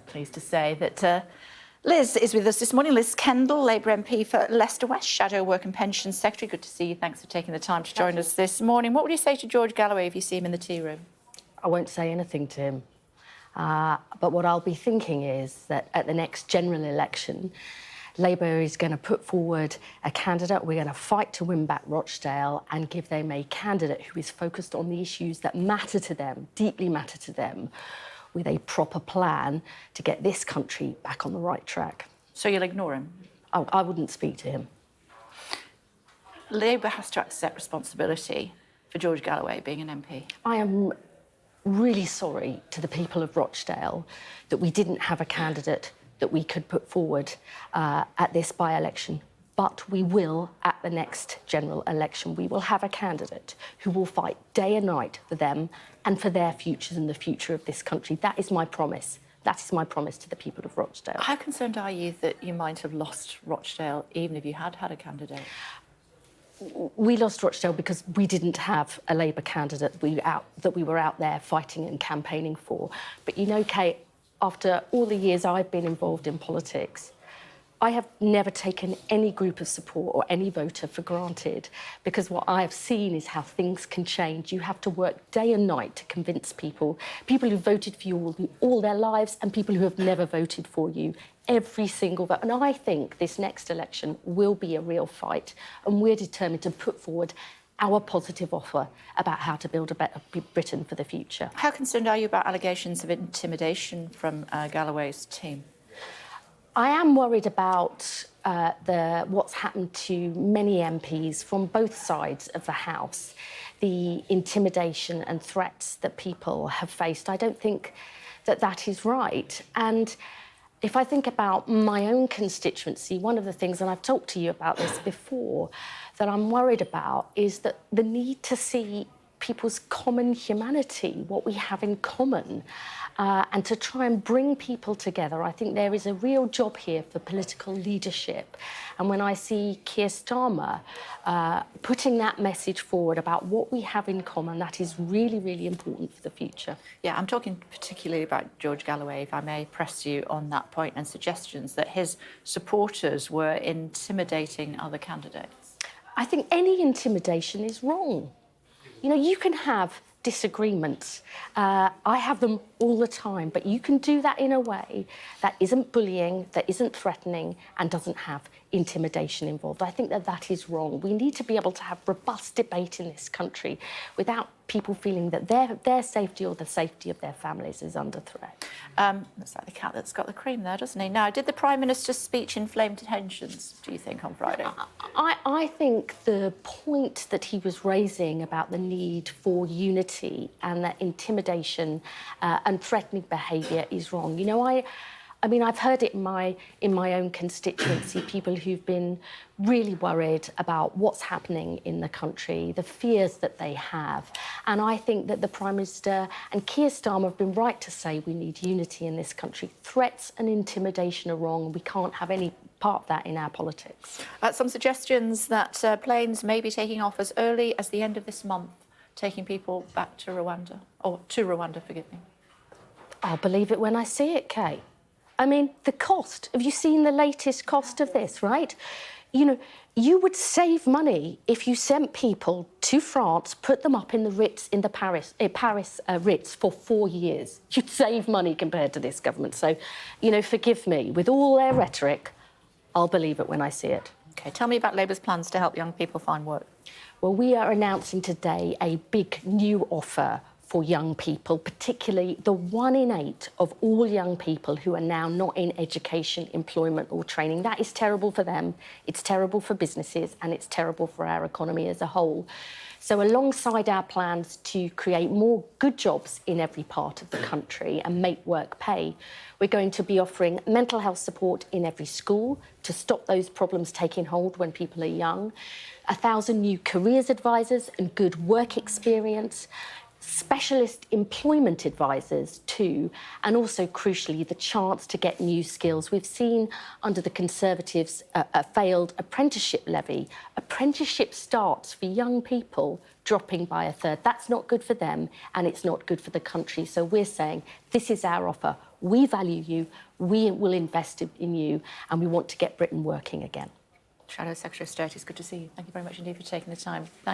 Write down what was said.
Pleased to say that Liz is with us this morning. Liz Kendall, Labour MP for Leicester West, Shadow Work and Pensions Secretary. Good to see you. Thanks for taking the time to join us this morning. What would you say to George Galloway if you see him in the tea room? I won't say anything to him. But what I'll be thinking is that at the next general election, Labour is going to put forward a candidate. We're going to fight to win back Rochdale and give them a candidate who is focused on the issues that matter to them, deeply matter to them, with a proper plan to get this country back on the right track. So you'll ignore him? Oh, I wouldn't speak to him. Labour has to accept responsibility for George Galloway being an MP. I am really sorry to the people of Rochdale that we didn't have a candidate that we could put forward at this by-election. But we will, at the next general election, we will have a candidate who will fight day and night for them and for their futures and the future of this country. That is my promise. That is my promise to the people of Rochdale. How concerned are you that you might have lost Rochdale even if you had had a candidate? We lost Rochdale because we didn't have a Labour candidate that we were out there fighting and campaigning for. But you know, Kate, after all the years I've been involved in politics, I have never taken any group of support or any voter for granted, because what I have seen is how things can change. You have to work day and night to convince people who voted for you all their lives and people who have never voted for you, every single vote. And I think this next election will be a real fight, and we're determined to put forward our positive offer about how to build a better Britain for the future. How concerned are you about allegations of intimidation from Galloway's team? I am worried about what's happened to many MPs from both sides of the House, the intimidation and threats that people have faced. I don't think that that is right. And if I think about my own constituency, one of the things, and I've talked to you about this before, that I'm worried about is that the need to see people's common humanity, what we have in common, and to try and bring people together. I think there is a real job here for political leadership. And when I see Keir Starmer putting that message forward about what we have in common, that is really, really important for the future. Yeah, I'm talking particularly about George Galloway, if I may press you on that point, and suggestions that his supporters were intimidating other candidates. I think any intimidation is wrong. You know, you can have disagreements. I have them all the time, but you can do that in a way that isn't bullying, that isn't threatening, and doesn't have intimidation involved. I think that that is wrong. We need to be able to have robust debate in this country without people feeling that their safety or the safety of their families is under threat. Looks like the cat that's got the cream there, doesn't he? Now, did the Prime Minister's speech inflame tensions, do you think, on Friday? I think the point that he was raising about the need for unity and that intimidation and threatening behaviour is wrong. You know, I mean, I've heard it in my own constituency, people who've been really worried about what's happening in the country, the fears that they have. And I think that the Prime Minister and Keir Starmer have been right to say we need unity in this country. Threats and intimidation are wrong. We can't have any part of that in our politics. Some suggestions that planes may be taking off as early as the end of this month, taking people back to Rwanda, or to Rwanda, forgive me. I'll believe it when I see it, Kay. I mean, the cost, have you seen the latest cost of this, right? You know, you would save money if you sent people to France, put them up in the Ritz, in the Paris Ritz for 4 years. You'd save money compared to this government. So, you know, forgive me, with all their rhetoric, I'll believe it when I see it. OK, tell me about Labour's plans to help young people find work. Well, we are announcing today a big new offer for young people, particularly the 1 in 8 of all young people who are now not in education, employment or training. That is terrible for them, it's terrible for businesses, and it's terrible for our economy as a whole. So alongside our plans to create more good jobs in every part of the country and make work pay, we're going to be offering mental health support in every school to stop those problems taking hold when people are young, 1,000 new careers advisors and good work experience, specialist employment advisors too, and also crucially the chance to get new skills. We've seen under the Conservatives a failed apprenticeship levy. Apprenticeship starts for young people dropping by a third. That's not good for them and it's not good for the country. So we're saying this is our offer. We value you, we will invest in you, and we want to get Britain working again. Shadow Secretary of State, it's good to see you. Thank you very much indeed for taking the time.